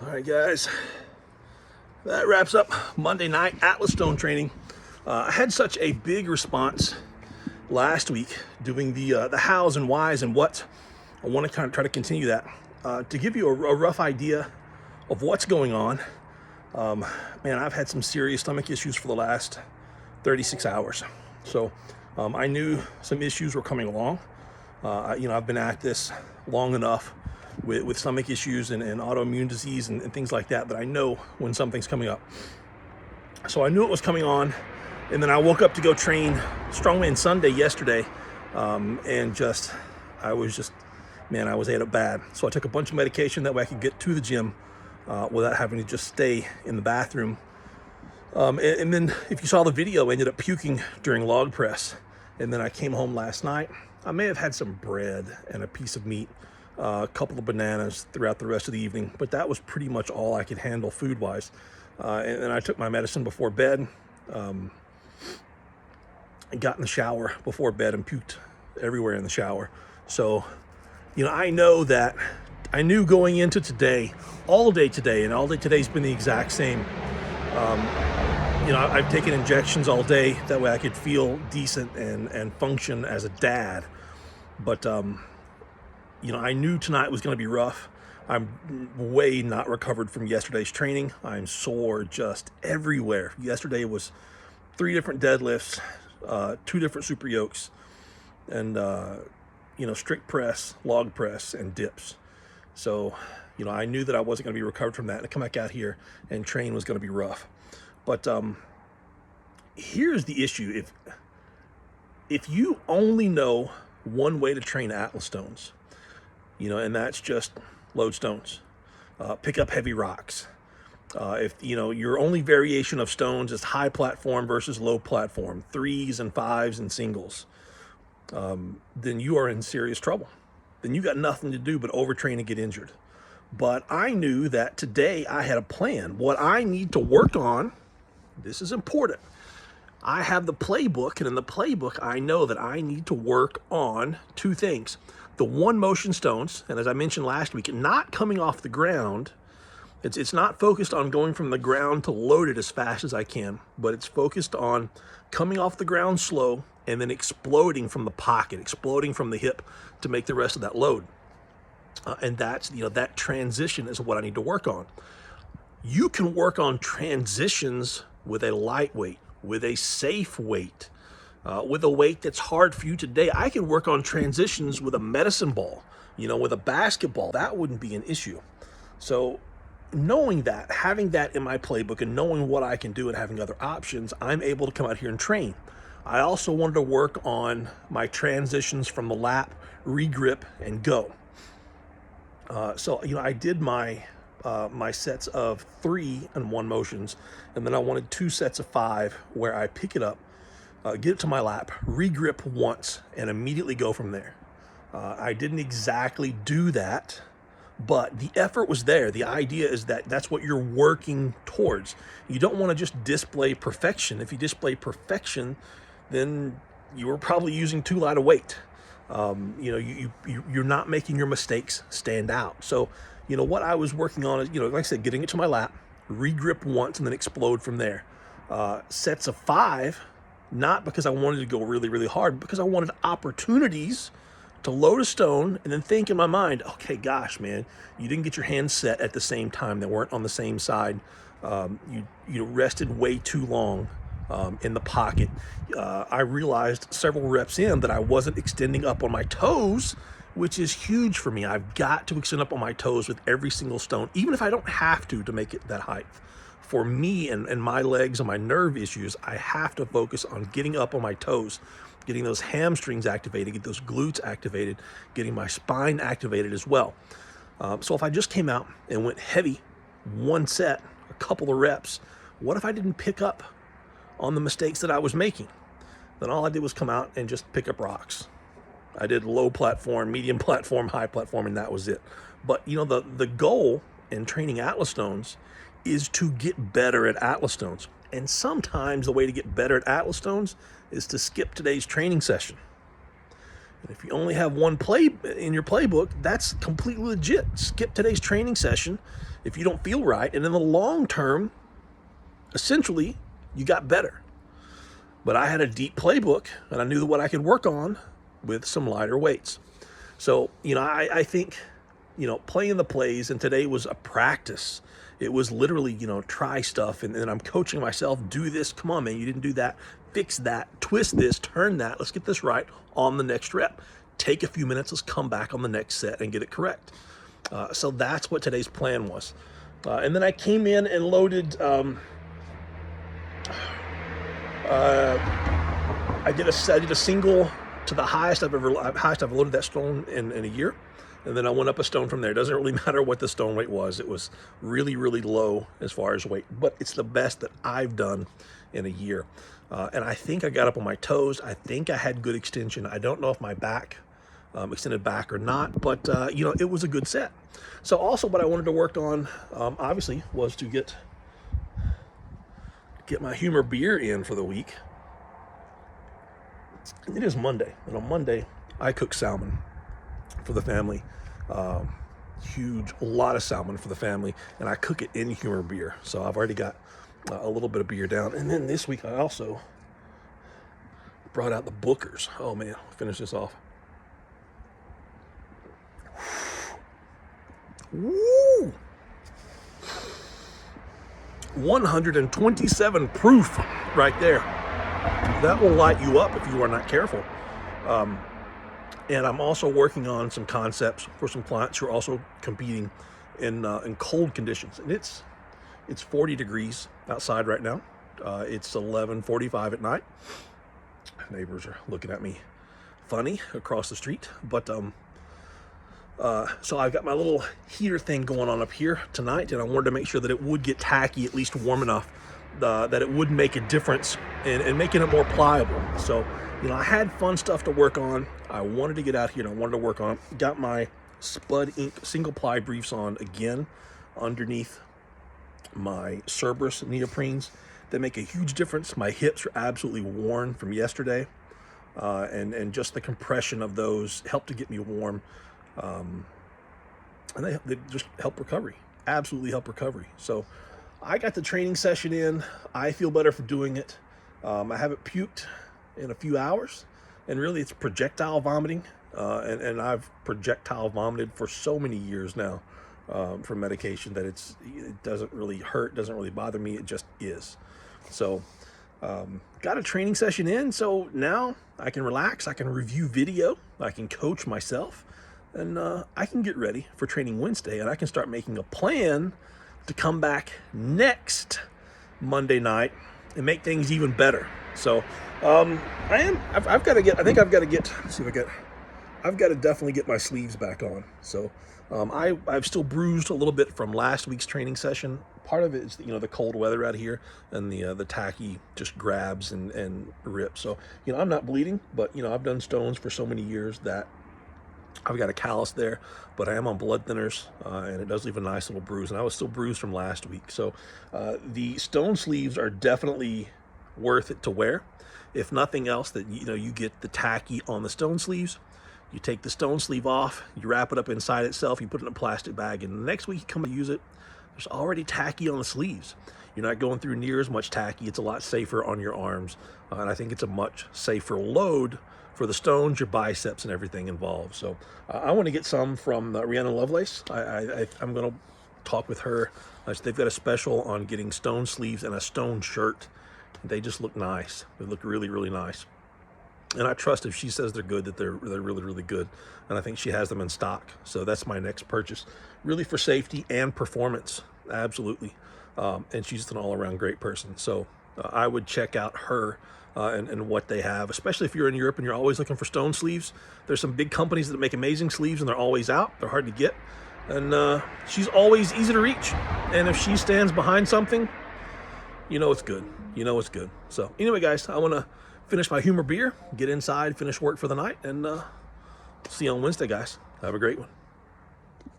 All right, guys, that wraps up Monday night Atlas Stone training. I had such a big response last week doing the hows and whys and what. I want to kind of try to continue that to give you a rough idea of what's going on. Man, I've had some serious stomach issues for the last 36 hours. So I knew some issues were coming along. I've been at this long enough with stomach issues and autoimmune disease and things like that I know when something's coming up. So I knew it was coming on, and then I woke up to go train Strongman Sunday yesterday, and I was ate up bad. So I took a bunch of medication that way I could get to the gym without having to just stay in the bathroom. And then if you saw the video, I ended up puking during log press. And then I came home last night. I may have had some bread and a piece of meat, a couple of bananas throughout the rest of the evening, but that was pretty much all I could handle food-wise. And then I took my medicine before bed, and got in the shower before bed and puked everywhere in the shower. So, I knew going into today, all day today, and all day today's been the exact same. I've taken injections all day. That way I could feel decent and function as a dad. But, I knew tonight was going to be rough. I'm way not recovered from yesterday's training. I'm sore just everywhere. Yesterday was 3 different deadlifts, 2 different super yokes, and, strict press, log press, and dips. So, I knew that I wasn't going to be recovered from that. And to come back out here and train was going to be rough. But here's the issue. If you only know one way to train Atlas stones, and that's just load stones, pick up heavy rocks. If your only variation of stones is high platform versus low platform, 3s and 5s and singles, then you are in serious trouble. Then you got nothing to do but overtrain and get injured. But I knew that today I had a plan. What I need to work on, this is important. I have the playbook, and in the playbook, I know that I need to work on 2 things. The one motion stones, and as I mentioned last week, not coming off the ground. It's not focused on going from the ground to load it as fast as I can, but it's focused on coming off the ground slow and then exploding from the pocket, exploding from the hip to make the rest of that load. And that's, that transition is what I need to work on. You can work on transitions with a lightweight, with a safe weight, with a weight that's hard for you today. I can work on transitions with a medicine ball, with a basketball. That wouldn't be an issue. So knowing that, having that in my playbook and knowing what I can do and having other options, I'm able to come out here and train. I also wanted to work on my transitions from the lap, regrip, and go. So I did my sets of 3 and 1 motions, and then I wanted 2 sets of 5 where I pick it up, get it to my lap, regrip once, and immediately go from there. I didn't exactly do that, but the effort was there. The idea is that that's what you're working towards. You don't want to just display perfection. If you display perfection, then you were probably using too light a weight. You're not making your mistakes stand out. So, what I was working on is, like I said, getting it to my lap, regrip once, and then explode from there. Sets of 5, not because I wanted to go really, really hard, but because I wanted opportunities to load a stone and then think in my mind, okay, gosh, man, you didn't get your hands set at the same time. They weren't on the same side. You rested way too long in the pocket. I realized several reps in that I wasn't extending up on my toes, which is huge for me. I've got to extend up on my toes with every single stone, even if I don't have to make it that height. For me and my legs and my nerve issues, I have to focus on getting up on my toes, getting those hamstrings activated, get those glutes activated, getting my spine activated as well. So if I just came out and went heavy, 1 set, a couple of reps, what if I didn't pick up on the mistakes that I was making? Then all I did was come out and just pick up rocks. I did low platform, medium platform, high platform, and that was it. But the goal in training Atlas stones is to get better at Atlas stones. And sometimes the way to get better at Atlas stones is to skip today's training session. And if you only have one play in your playbook, that's completely legit. Skip today's training session if you don't feel right. And in the long term, essentially, you got better. But I had a deep playbook, and I knew what I could work on with some lighter weights. So, I think, playing the plays, and today was a practice. It was literally, try stuff, and I'm coaching myself, do this, come on, man, you didn't do that, fix that, twist this, turn that, let's get this right on the next rep. Take a few minutes, let's come back on the next set and get it correct. So that's what today's plan was. And then I came in and loaded, I did a single to the highest I've loaded that stone in a year. And then I went up a stone from there. It doesn't really matter what the stone weight was. It was really, really low as far as weight, but it's the best that I've done in a year. And I think I got up on my toes. I think I had good extension. I don't know if my back extended back or not, but it was a good set. So also what I wanted to work on, obviously, was to get my humor beer in for the week. It is Monday, and on Monday I cook salmon for the family. A lot of salmon for the family, and I cook it in humor beer. So I've already got a little bit of beer down. And then this week I also brought out the Bookers. Oh man, I'll finish this off. Woo! 127 proof right there. That will light you up if you are not careful. And I'm also working on some concepts for some clients who are also competing in cold conditions. And it's 40 degrees outside right now. It's 11:45 at night. Neighbors are looking at me funny across the street, but so I've got my little heater thing going on up here tonight, and I wanted to make sure that it would get tacky, at least warm enough, that it would make a difference in making it more pliable. So, I had fun stuff to work on. I wanted to get out here and I wanted to work on it. Got my Spud Ink single ply briefs on again underneath my Cerberus neoprenes. They make a huge difference. My hips are absolutely worn from yesterday, and just the compression of those helped to get me warm. And they just help recovery, absolutely help recovery. So I got the training session in. I feel better for doing it. I haven't puked in a few hours, and really it's projectile vomiting. And I've projectile vomited for so many years now from medication that it doesn't really hurt, doesn't really bother me. It just is. So got a training session in. So now I can relax. I can review video. I can coach myself. And I can get ready for Training Wednesday, and I can start making a plan to come back next Monday night and make things even better. So I've got to get, let's see if I've got to definitely get my sleeves back on. So I've still bruised a little bit from last week's training session. Part of it is, the cold weather out here and the tacky just grabs and rips. So, I'm not bleeding, but, I've done stones for so many years that I've got a callus there, but I am on blood thinners, and it does leave a nice little bruise, and I was still bruised from last week. So the stone sleeves are definitely worth it to wear. If nothing else, that you get the tacky on the stone sleeves. You take the stone sleeve off, you wrap it up inside itself, you put it in a plastic bag, and the next week you come to use it, there's already tacky on the sleeves. You're not going through near as much tacky. It's a lot safer on your arms, and I think it's a much safer load for the stones, your biceps, and everything involved. So I want to get some from Rhiannon Lovelace. I'm going to talk with her. They've got a special on getting stone sleeves and a stone shirt. They just look nice. They look really, really nice. And I trust if she says they're good, that they're really, really good. And I think she has them in stock. So that's my next purchase. Really for safety and performance. Absolutely. And she's just an all-around great person. So I would check out her and what they have, especially if you're in Europe and you're always looking for stone sleeves. There's some big companies that make amazing sleeves, and they're always out. They're hard to get. And she's always easy to reach. And if she stands behind something, it's good. It's good. So anyway, guys, I want to finish my humor beer, get inside, finish work for the night, and see you on Wednesday, guys. Have a great one.